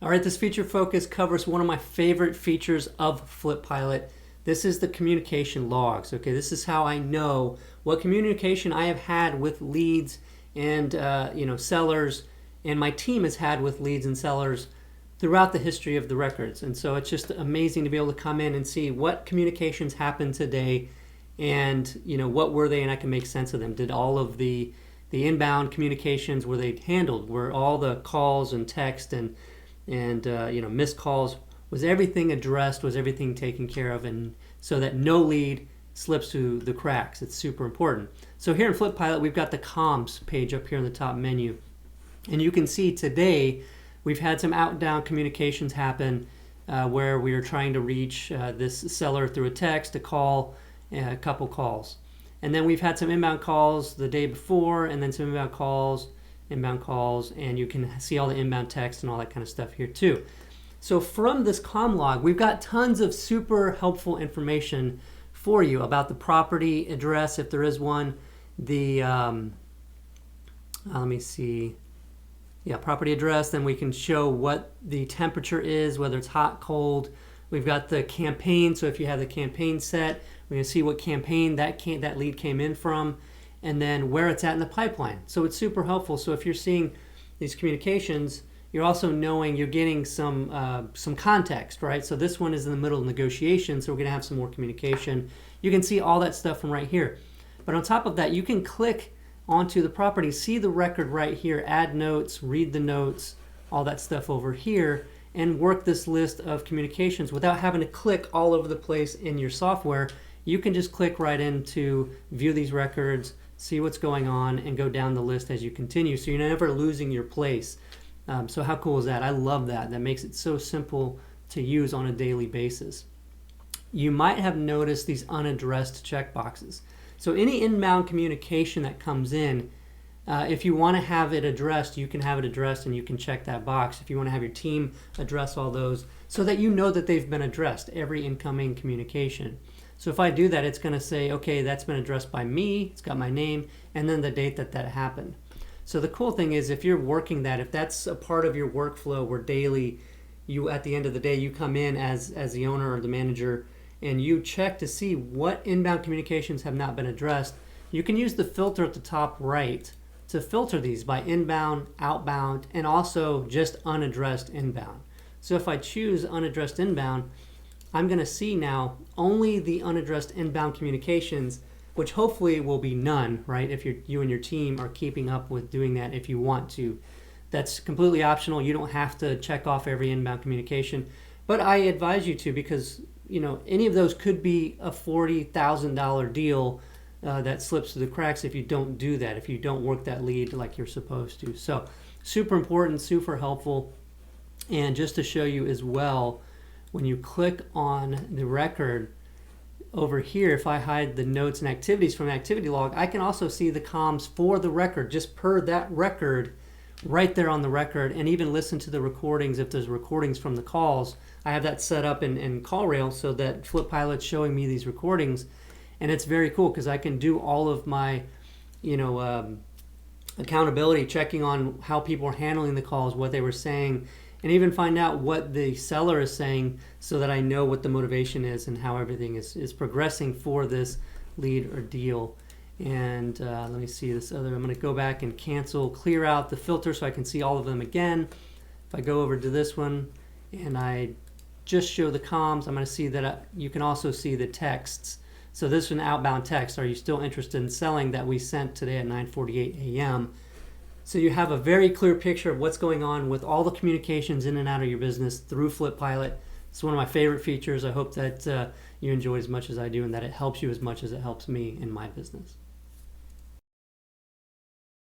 All right, this feature focus covers one of my favorite features of FlipPilot. This is the communication logs. Okay, this is how I know what communication I have had with leads and sellers, and my team has had with leads and sellers throughout the history of the records. And so it's just amazing to be able to come in and see what communications happened today, and what were they, and I can make sense of them. Did all of the inbound communications, were they handled? Were all the calls and text and missed calls, was everything addressed? Was everything taken care of? And so that no lead slips through the cracks. It's super important. So here in FlipPilot, we've got the comms page up here in the top menu. And you can see today we've had some outbound communications happen where we are trying to reach this seller through a text, a call, a couple calls. And then we've had some inbound calls the day before, and then some inbound calls, and you can see all the inbound text and all that kind of stuff here too. So from this comm log, we've got tons of super helpful information for you about the property address, if there is one, the let me see, property address. Then we can show what the temperature is, whether it's hot, cold. We've got the campaign, so if you have the campaign set, we can see what campaign that lead came in from, and then where it's at in the pipeline. So it's super helpful. So if you're seeing these communications, you're also knowing, you're getting some context, right? So this one is in the middle of negotiation, so we're gonna have some more communication. You can see all that stuff from right here. But on top of that, you can click onto the property, see the record right here, add notes, read the notes, all that stuff over here, and work this list of communications without having to click all over the place in your software. You can just click right into view these records, see what's going on, and go down the list as you continue, so you're never losing your place. So how cool is that? I love that. That makes it so simple to use on a daily basis. You might have noticed these unaddressed checkboxes. So any inbound communication that comes in, if you want to have it addressed, you can have it addressed and you can check that box. If you want to have your team address all those so that you know that they've been addressed, every incoming communication. So if I do that, it's going to say, okay, that's been addressed by me, it's got my name, and then the date that happened. So the cool thing is, if you're working that, if that's a part of your workflow where daily, at the end of the day, you come in as the owner or the manager and you check to see what inbound communications have not been addressed, you can use the filter at the top right to filter these by inbound, outbound, and also just unaddressed inbound. So if I choose unaddressed inbound, I'm going to see now only the unaddressed inbound communications, which hopefully will be none, right? If you and your team are keeping up with doing that, if you want to. That's completely optional. You don't have to check off every inbound communication, but I advise you to, because any of those could be a $40,000 deal that slips through the cracks if you don't do that, if you don't work that lead like you're supposed to. So super important, super helpful. And just to show you as well, when you click on the record over here, if I hide the notes and activities from an activity log, I can also see the comms for the record, just per that record, right there on the record, and even listen to the recordings if there's recordings from the calls. I have that set up in CallRail so that FlipPilot's showing me these recordings, and it's very cool because I can do all of my accountability, checking on how people are handling the calls, what they were saying, and even find out what the seller is saying so that I know what the motivation is and how everything is progressing for this lead or deal. And let me see this other, I'm going to go back and clear out the filter so I can see all of them again. If I go over to this one and I just show the comms, I'm going to see that you can also see the texts. So this is an outbound text. Are you still interested in selling, that we sent today at 9:48 a.m. So you have a very clear picture of what's going on with all the communications in and out of your business through FlipPilot. It's one of my favorite features. I hope that you enjoy it as much as I do, and that it helps you as much as it helps me in my business.